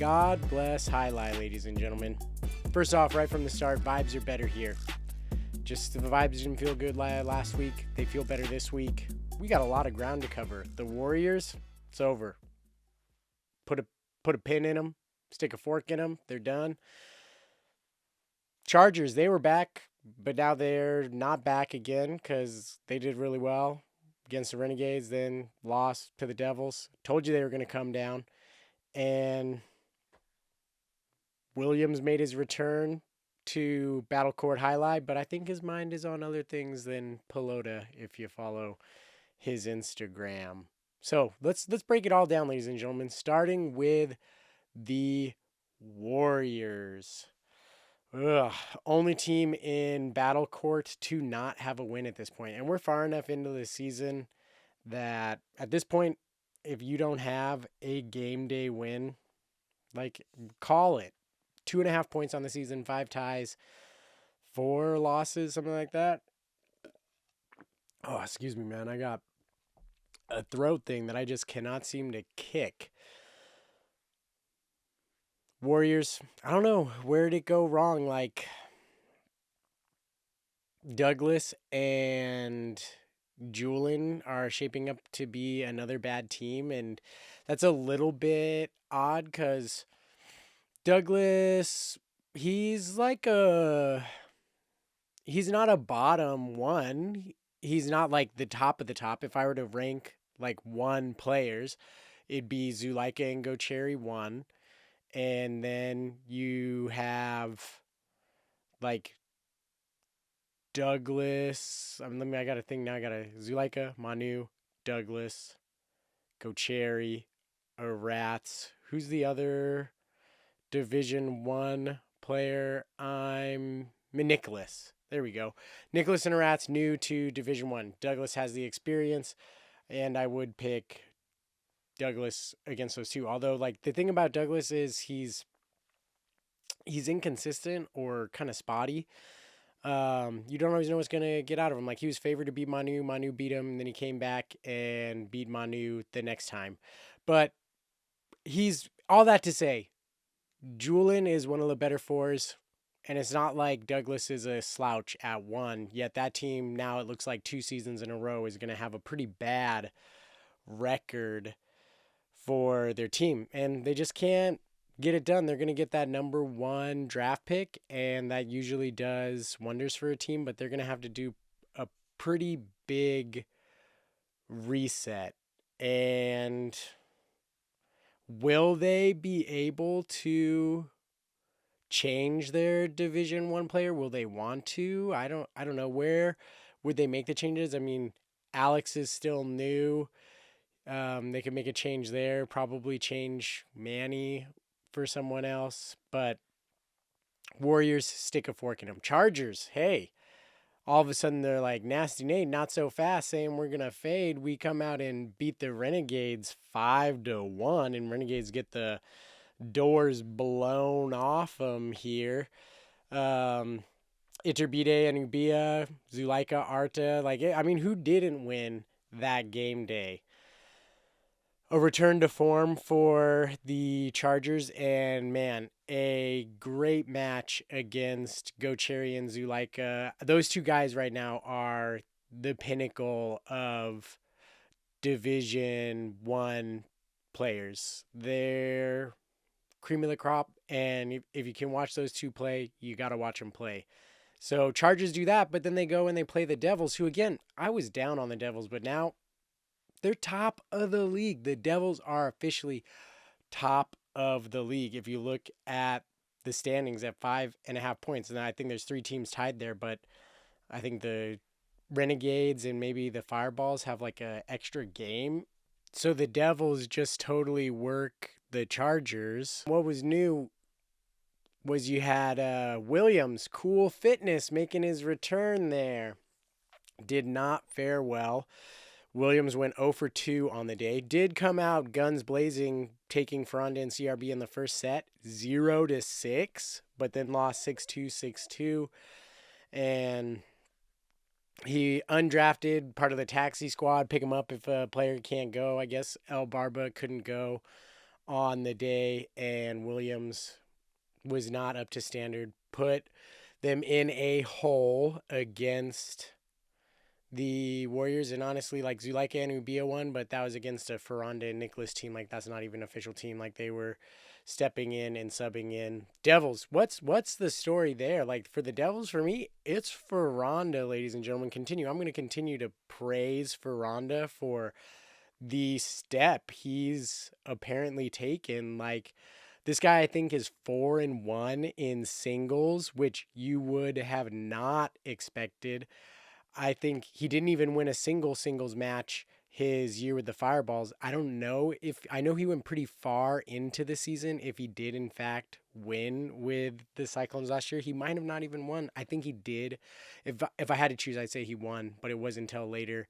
God bless Highlight, ladies and gentlemen. First off, right from the start, vibes are better here. Just the vibes didn't feel good last week. They feel better this week. We got a lot of ground to cover. The Warriors, it's over. Put a pin in them. Stick a fork in them. They're done. Chargers, they were back, but now they're not back again because they did really well against the Renegades, then lost to the Devils. Told you they were going to come down. And Williams made his return to Battle Court Jai Alai, but I think his mind is on other things than pelota if you follow his Instagram. So let's break it all down, ladies and gentlemen, starting with the Warriors. Only team in Battle Court to not have a win at this point. And we're far enough into the season that at this point, if you don't have a game day win, like, call it. 2.5 points on the season, 5 ties, 4 losses, something like that. Oh, excuse me, man. I got a throat thing that I just cannot seem to kick. Warriors, I don't know, where did it go wrong? Like, Douglas and Julian are shaping up to be another bad team, and that's a little bit odd because Douglas, he's not a bottom one. He's not like the top of the top. If I were to rank like one players, it'd be Zuleika and Gocherry 1. And then you have like Douglas. I got to think now. I got Zuleika, Manu, Douglas, Gocherry, Rats. Who's the other Division 1 player? I'm Nicholas. There we go. Nicholas and Rats new to Division 1. Douglas has the experience, and I would pick Douglas against those two. Although, like, the thing about Douglas is he's inconsistent or kind of spotty. You don't always know what's gonna get out of him. Like, he was favored to beat Manu. Manu beat him, and then he came back and beat Manu the next time. But he's all that to say, Julian is one of the better 4s. And it's not like Douglas is a slouch at 1. Yet that team now, it looks like 2 seasons in a row, is going to have a pretty bad record for their team. And they just can't get it done. They're going to get that number 1 draft pick, and that usually does wonders for a team. But they're going to have to do a pretty big reset. And will they be able to change their Division 1 player? Will they want to? I don't know. Where would they make the changes? I mean, Alex is still new. They could make a change there, probably change Manny for someone else, but Warriors, stick a fork in them. Chargers, hey, all of a sudden they're like, Nasty Nate, not so fast, saying we're gonna fade. We come out and beat the Renegades 5-1, and Renegades get the doors blown off them here. Iturbide, Anubia, Zuleika, Arta. Like, I mean, who didn't win that game day? A return to form for the Chargers, and man, a great match against Gocherry and Zuleika. Those two guys right now are the pinnacle of Division 1 players. They're cream of the crop, and if you can watch those two play, you got to watch them play. So Chargers do that, but then they go and they play the Devils, who, again, I was down on the Devils, but now they're top of the league. The Devils are officially top of the league. If you look at the standings at 5.5 points, and I think there's 3 teams tied there, but I think the Renegades and maybe the Fireballs have like an extra game. So the Devils just totally work the Chargers. What was new was you had Williams, Cool Fitness, making his return there. Did not fare well. Williams went 0 for 2 on the day. Did come out guns blazing, taking Ferranda and CRB in the first set, 0-6, but then lost 6-2, 6-2. And he undrafted, part of the taxi squad, pick him up if a player can't go. I guess El Barba couldn't go on the day, and Williams was not up to standard. Put them in a hole against the Warriors, and honestly, like Zuleika and Ubia won, but that was against a Ferranda and Nicholas team. Like that's not even an official team. Like they were stepping in and subbing in. Devils, what's the story there? Like for the Devils, for me, it's Ferranda, ladies and gentlemen. Continue. I'm going to continue to praise Ferranda for the step he's apparently taken. Like this guy, I think, is 4-1 in singles, which you would have not expected. I think he didn't even win a singles match his year with the Fireballs. I don't know if I know he went pretty far into the season. If he did in fact win with the Cyclones last year, he might have not even won. I think he did. If I had to choose, I'd say he won, but it wasn't until later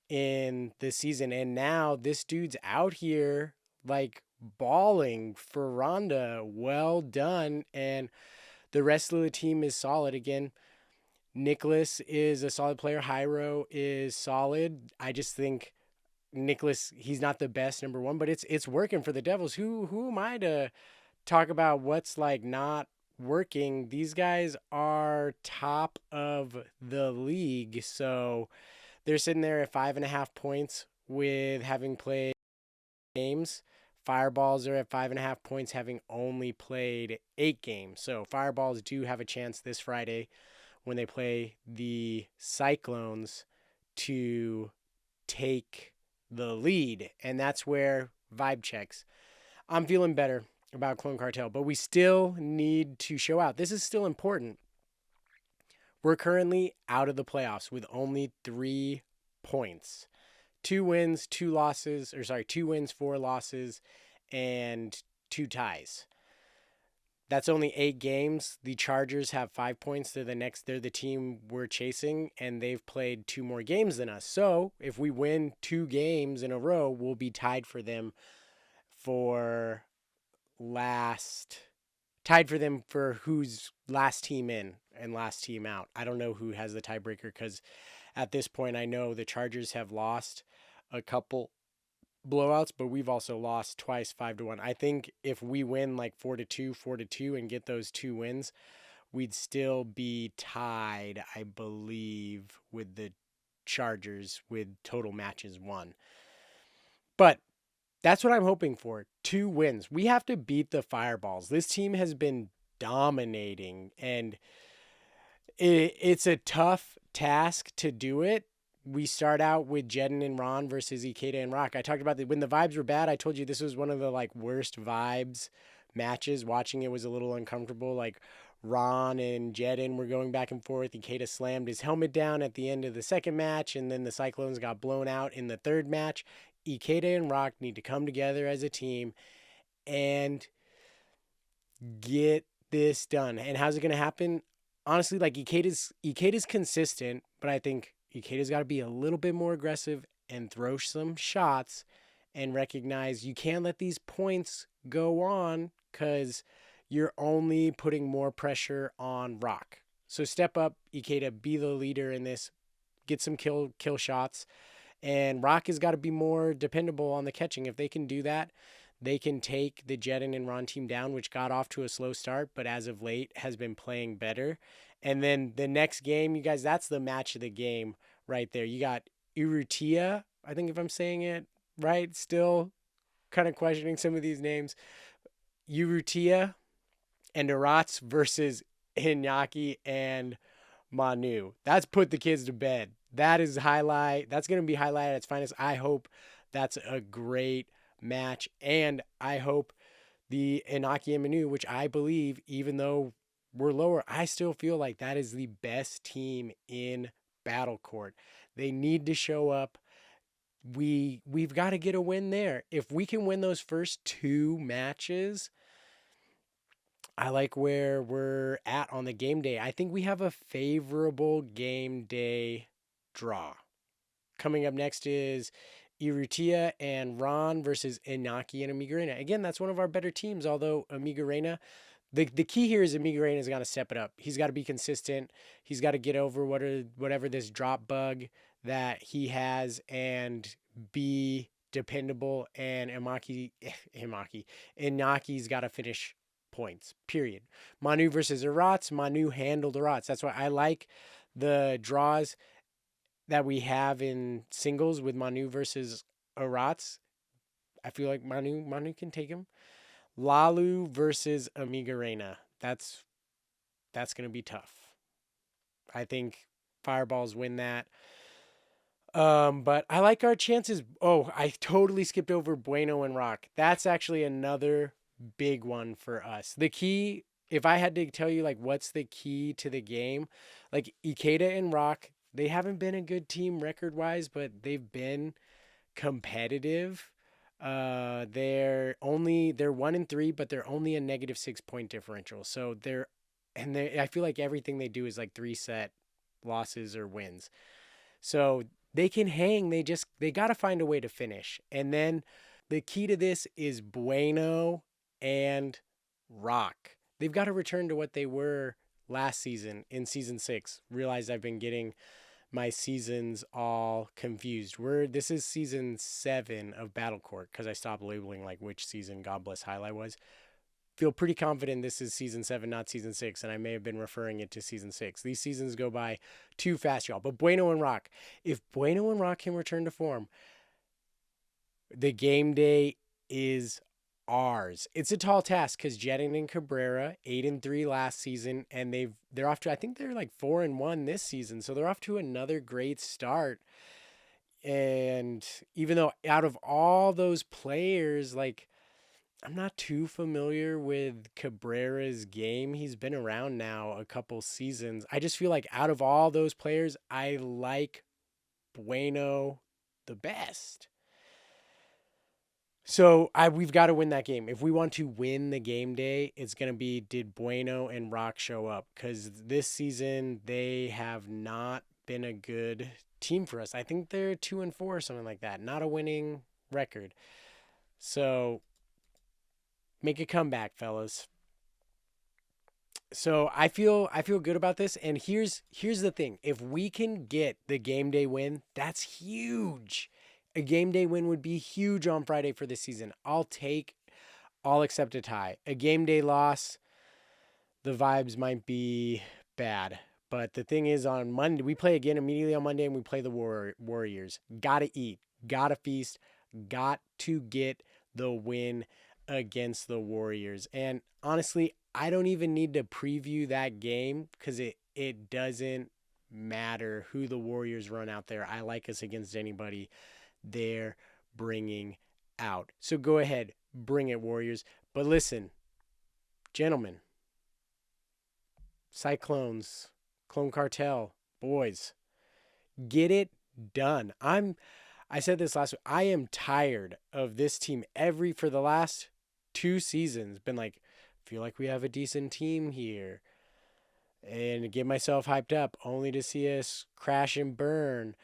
in the season. And now this dude's out here like balling for Ronda. Well done. And the rest of the team is solid again. Nicholas is a solid player. Hyro is solid. I just think Nicholas, he's not the best number one, but it's working for the Devils. Who am I to talk about what's like not working? These guys are top of the league, so they're sitting there at 5.5 points with having played games. Fireballs are at 5.5 points, having only played 8 games. So Fireballs do have a chance this Friday when they play the Cyclones to take the lead. And that's where vibe checks. I'm feeling better about Clone Cartel, but we still need to show out. This is still important. We're currently out of the playoffs with only 3 points. 2 wins, 2 losses, 2 wins, 4 losses, and 2 ties. That's only 8 games. The Chargers have 5 points. They're the team we're chasing, and they've played 2 more games than us. So if we win 2 games in a row, we'll be tied for them for who's last team in and last team out. I don't know who has the tiebreaker because at this point I know the Chargers have lost a couple blowouts, but we've also lost twice 5-1. I think if we win like 4-2 and get those 2 wins, we'd still be tied, I believe, with the Chargers with total matches won. But that's what I'm hoping for. 2 wins. We have to beat the Fireballs. This team has been dominating, and it's a tough task to do it. We start out with Jedin and Ron versus Ikeda and Rock. I talked about when the vibes were bad. I told you this was one of the like worst vibes matches. Watching it was a little uncomfortable. Like Ron and Jedin were going back and forth. Ikeda slammed his helmet down at the end of the second match, and then the Cyclones got blown out in the third match. Ikeda and Rock need to come together as a team and get this done. And how's it going to happen? Honestly, like Ikeda's consistent, but I think Ikeda's got to be a little bit more aggressive and throw some shots and recognize you can't let these points go on because you're only putting more pressure on Rock. So step up, Ikeda, be the leader in this, get some kill shots, and Rock has got to be more dependable on the catching. If they can do that, they can take the Jedin and Ron team down, which got off to a slow start, but as of late has been playing better. And then the next game, you guys, that's the match of the game right there. You got Irutia, I think if I'm saying it right, still kind of questioning some of these names. Irutia and Arats versus Iñaki and Manu. That's put the kids to bed. That is highlight. That's going to be highlight at its finest. I hope that's a great match. And I hope the Inaki and Manu, which I believe, even though we're lower, I still feel like that is the best team in Battle Court. They need to show up. We've got to get a win there. If we can win those first 2 matches, I like where we're at on the game day. I think we have a favorable game day draw. Coming up next is Irutia and Ron versus Inaki and Amiga Reina. Again, that's one of our better teams, although Amiga Reina, the key here is Amiga Reina's got to step it up. He's got to be consistent. He's got to get over whatever this drop bug that he has and be dependable, and Inaki's got to finish points, period. Manu versus Arats, Manu handled Arats. That's why I like the draws that we have in singles with Manu versus Arats. I feel like Manu can take him. Lalu versus Amiga Reina. That's going to be tough. I think Fireballs win that. But I like our chances. Oh, I totally skipped over Bueno and Rock. That's actually another big one for us. The key, if I had to tell you like what's the key to the game, like Ikeda and Rock, they haven't been a good team record wise, but they've been competitive. They're 1-3, but they're only a negative 6 point differential. So I feel like everything they do is like 3-set losses or wins. So they can hang. They got to find a way to finish. And then the key to this is Bueno and Rock. They've got to return to what they were last season in season 6. Realize I've been getting my seasons all confused. This is season 7 of Battle Court because I stopped labeling like which season God Bless Highlight was. Feel pretty confident this is season 7, not season 6, and I may have been referring it to season 6. These seasons go by too fast, y'all. But Bueno and Rock, if Bueno and Rock can return to form, the game day is ours. It's a tall task because Jetting and Cabrera 8-3 last season, and they're off to, I think they're like 4-1 this season, so they're off to another great start. And even though out of all those players, like, I'm not too familiar with Cabrera's game. He's been around now a couple seasons. I just feel like out of all those players, I like Bueno the best. So we've got to win that game. If we want to win the game day, it's going to be, did Bueno and Rock show up? Because this season, they have not been a good team for us. I think they're 2-4 or something like that. Not a winning record. So make a comeback, fellas. So I feel good about this. And here's the thing. If we can get the game day win, that's huge. A game day win would be huge on Friday for this season. I'll accept a tie. A game day loss, the vibes might be bad. But the thing is, on Monday, we play again immediately on Monday, and we play the Warriors. Gotta eat. Gotta feast. Got to get the win against the Warriors. And honestly, I don't even need to preview that game because it doesn't matter who the Warriors run out there. I like us against anybody they're bringing out. So go ahead, bring it, Warriors. But listen, gentlemen, Cyclones, Clone Cartel, boys, get it done. I said this last week. I am tired of this team for the last 2 seasons been like, feel like we have a decent team here, and get myself hyped up only to see us crash and burn.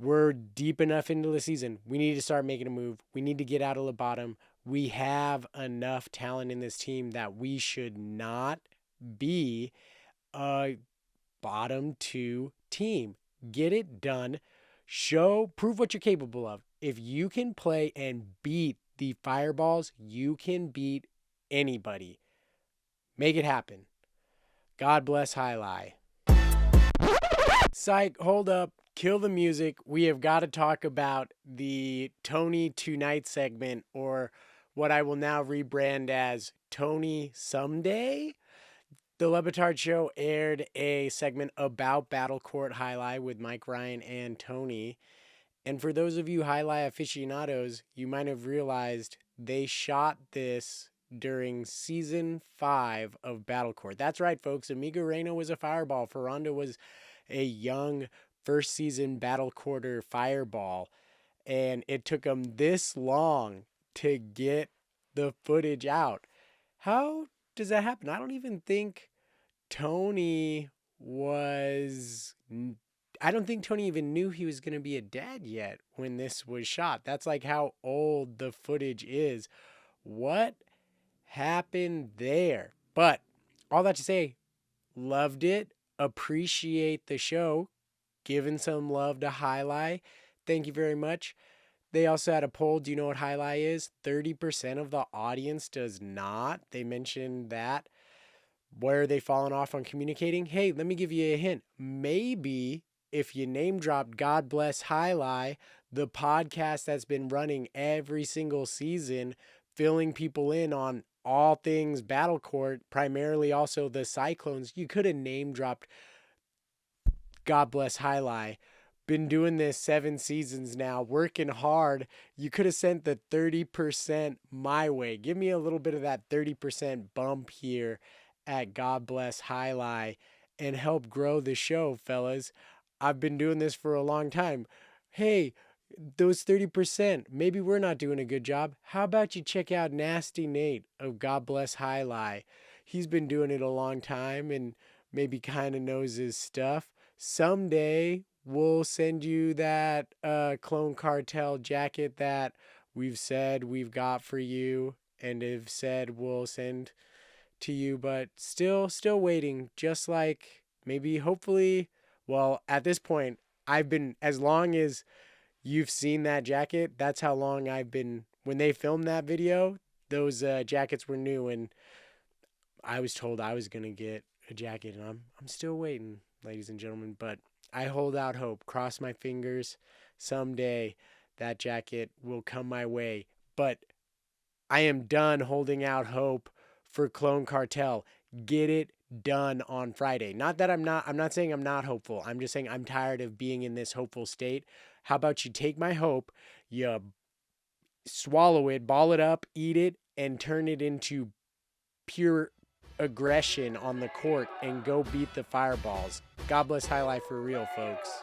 We're deep enough into the season. We need to start making a move. We need to get out of the bottom. We have enough talent in this team that we should not be a bottom 2 team. Get it done. Prove what you're capable of. If you can play and beat the Fireballs, you can beat anybody. Make it happen. God bless Highlight. Psych, hold up. Kill the music. We have got to talk about the Tony Tunite segment, or what I will now rebrand as TuSomeday. The Le Batard Show aired a segment about Battle Court Jai Alai with Mike Ryan and Tony. And for those of you Jai Alai aficionados, you might have realized they shot this during season 5 of Battle Court. That's right, folks. Amiga Reina was a fireball. Ferranda was a young first season Battle Quarter fireball. And it took them this long to get the footage out. How does that happen? I don't even think Tony even knew he was going to be a dad yet when this was shot. That's like how old the footage is. What happened there? But all that to say, loved it. Appreciate the show. Giving some love to Jai Alai. Thank you very much. they also had a poll. Do you know what Jai Alai is? 30% of the audience does not. They mentioned that. Where are they falling off on communicating? Hey, let me give you a hint. Maybe if you name dropped God Bless Jai Alai, the podcast that's been running every single season, filling people in on all things Battle Court, primarily also the Cyclones, you could have name dropped God Bless Jai Alai. Been doing this 7 seasons now, working hard. You could have sent the 30% my way. Give me a little bit of that 30% bump here at God Bless Jai Alai and help grow the show, fellas. I've been doing this for a long time. Hey, those 30%, maybe we're not doing a good job. How about you check out Nasty Nate of God Bless Jai Alai? He's been doing it a long time and maybe kind of knows his stuff. Someday we'll send you that Clone Cartel jacket that we've said we've got for you and have said we'll send to you, but still waiting. Just like maybe, hopefully, well, at this point, I've been, as long as you've seen that jacket, that's how long I've been. When they filmed that video, those jackets were new, and I was told I was gonna get a jacket, and I'm still waiting, ladies and gentlemen. But I hold out hope. Cross my fingers. Someday that jacket will come my way. But I am done holding out hope for Clone Cartel. Get it done on Friday. Not that I'm not saying I'm not hopeful. I'm just saying I'm tired of being in this hopeful state. How about you take my hope, you swallow it, ball it up, eat it, and turn it into pure aggression on the court and go beat the Fireballs. God bless Jai Alai for real, folks.